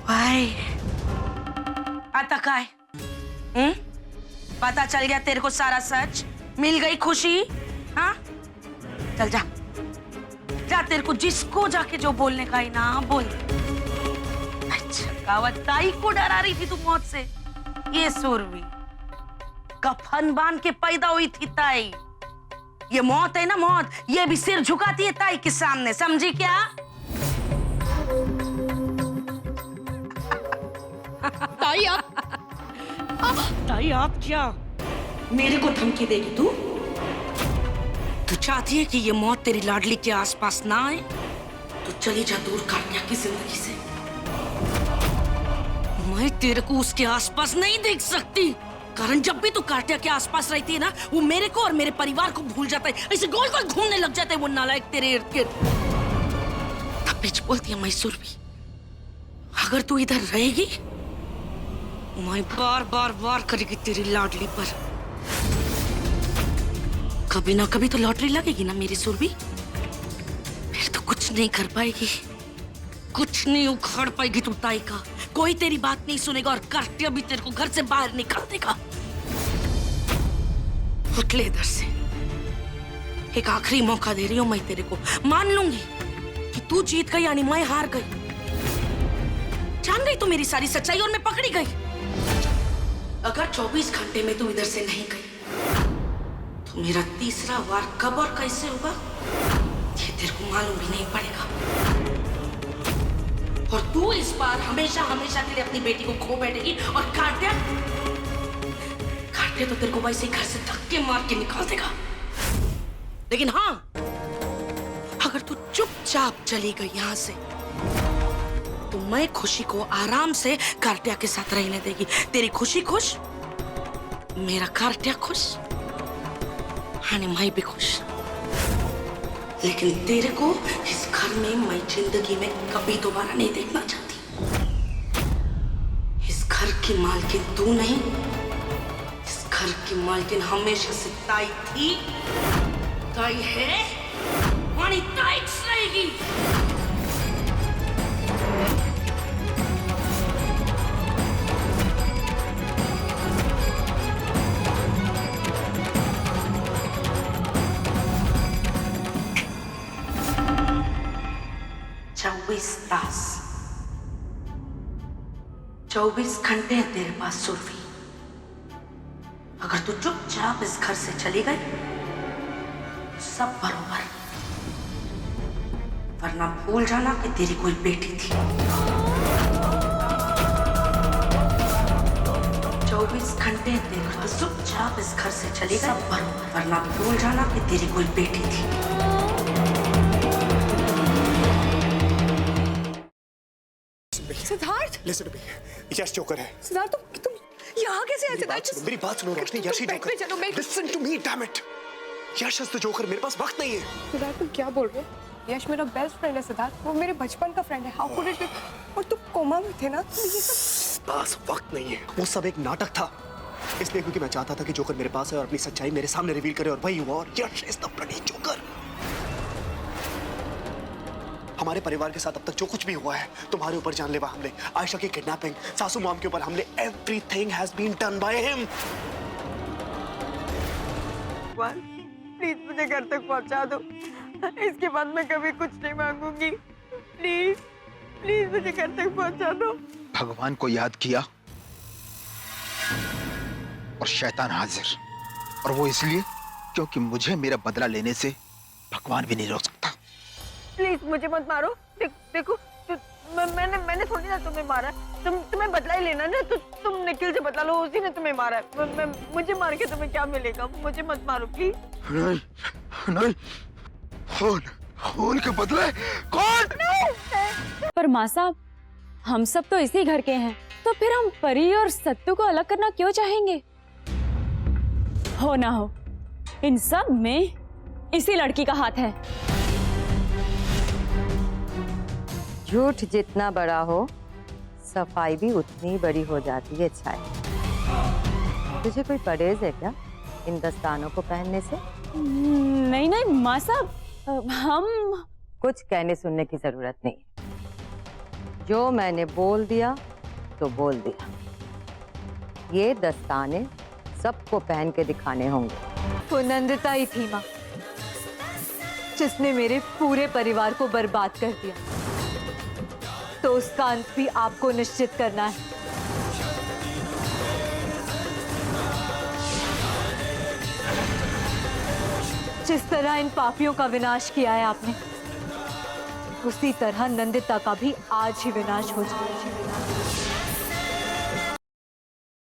भाई आता काय? पता चल गया तेरे को सारा सच? मिल गई खुशी? हाँ, चल जा जा, तेरे को जिसको जाके जो बोलने का ही ना बोल। अच्छा कावत ताई को डरा रही थी तू मौत से? ये सुरवी कफन बांध के पैदा हुई थी ताई। ये मौत है ना मौत, ये भी सिर झुकाती है ताई के सामने, समझी क्या? ताई आप ताई आप क्या मेरे को धमकी देगी तू? तू चाहती है कि ये मौत तेरी लाडली के आसपास ना आए? तो चली जा दूर कान्या की जिंदगी से। मैं तेरे को उसके आसपास नहीं देख सकती, कारण जब भी तू काटिया के आसपास रहती है ना, वो मेरे को और मेरे परिवार को भूल जाता है, ऐसे गोल गोल घूमने लग जाता है वो नालायक तेरे इर्द गिर्द। तब बीच बोलती है मैसूर भी, अगर तू इधर रहेगी मैं बार बार वार करेगी तेरी लाडली पर। कभी ना कभी तो लॉटरी लगेगी ना मेरी सुरभि, फिर तो कुछ नहीं कर पाएगी, कुछ नहीं उखाड़ पाएगी तू ताई का। कोई तेरी बात नहीं सुनेगा और कार्तिया भी तेरे को घर से बाहर निकाल देगा। उठ ले इधर से, एक आखिरी मौका दे रही हूं मैं तेरे को। मान लूंगी कि तू जीत गई यानी मैं हार गई, जान गई तू मेरी सारी सच्चाई और मैं पकड़ी गई। अगर 24 घंटे में तू इधर से नहीं गई तो मेरा तीसरा वार कब और कैसे होगा ये तेरे को मालूम भी नहीं पड़ेगा। और तू इस बार हमेशा हमेशा के लिए अपनी बेटी को खो बैठेगी और कार्तिया तो तेरे को वैसे घर से धक्के मार के निकाल देगा। लेकिन हाँ, अगर तू चुपचाप चली गई यहां से तो मैं खुशी को आराम से कार्तिया के साथ रहने देगी। तेरी खुशी खुश, मेरा कार्तिया खुश, हाँ मैं भी खुश। लेकिन तेरे को इस घर में मैं जिंदगी में कभी दोबारा नहीं देखना चाहती। इस घर की मालकिन तू नहीं, इस घर की मालकिन हमेशा से ताई थी, ताई है, वाणी ताई रहेगी। तास 24 घंटे हैं तेरे पास सुरभि। अगर तू चुपचाप इस घर से चली गई तो सब बरोबर, वरना भूल जाना कि तेरी कोई बेटी थी। 24 घंटे हैं तेरे पास, चुपचाप इस घर से चली गई, सब बरोबर, वरना भूल जाना कि तेरी कोई बेटी थी। Siddharth, Listen to me. Yash joker है। सिद्धार्थ तुम यहाँ कैसे आए? सिद्धार्थ मेरी बात सुनो रोशनी, यश ही जोकर। चलो मैं Listen to me, damn it. Yash is the joker, मेरे पास वक्त नहीं है। सिद्धार्थ तुम क्या बोल रहे हो? यश मेरा बेस्ट फ्रेंड है सिद्धार्थ, वो मेरे बचपन का फ्रेंड है। How could it be? और तुम कोमा में थे ना, तो ये सब पास वक्त नहीं है। वो सब एक नाटक था, इसलिए क्योंकि मैं चाहता था कि जोकर मेरे पास है और अपनी सच्चाई मेरे सामने रिवील करे, और वही हुआ। और यश इज द ब्लडी जोकर। हमारे परिवार के साथ अब तक जो कुछ भी हुआ है, तुम्हारे ऊपर जानलेवा हमले, आयशा की किडनैपिंग, सासू मॉम के ऊपर हमले, everything has been done by him. Please मुझे घर तक पहुंचा दो, इसके बाद मैं कभी कुछ नहीं मांगूंगी। प्लीज प्लीज मुझे घर तक पहुंचा दो। भगवान को याद किया और शैतान हाजिर, और वो इसलिए क्योंकि मुझे मेरा बदला लेने से भगवान भी नहीं रोक सकता। प्लीज मुझे मत मारो। देखो मैंने थोड़ी ना तुम्हें मारा, तुम्हें बदला ही लेना ना, तो तुम निखिल से बदला लो, उसी ने तुम्हें मारा है। मुझे मार के तुम्हें क्या मिलेगा? मुझे मत मारो प्लीज। नहीं नहीं, खून के बदले कौन? पर माँ साहब, हम सब तो इसी घर के हैं, तो फिर हम परी और सत्तू को अलग करना क्यों चाहेंगे? हो ना हो, इन सब में इसी लड़की का हाथ है। झूठ जितना बड़ा हो, सफाई भी उतनी बड़ी हो जाती है। छाया, तुझे कोई परहेज है क्या इन दस्तानों को पहनने से? नहीं नहीं माँ साहब, हम कुछ कहने सुनने की जरूरत नहीं। जो मैंने बोल दिया तो बोल दिया। ये दस्ताने सबको पहन के दिखाने होंगे। वो नंदिता ही थी माँ, जिसने मेरे पूरे परिवार को बर्बाद कर दिया। तो उसका अंत भी आपको निश्चित करना है। जिस तरह इन पापियों का विनाश किया है आपने, उसी तरह नंदिता का भी आज ही विनाश हो जाए।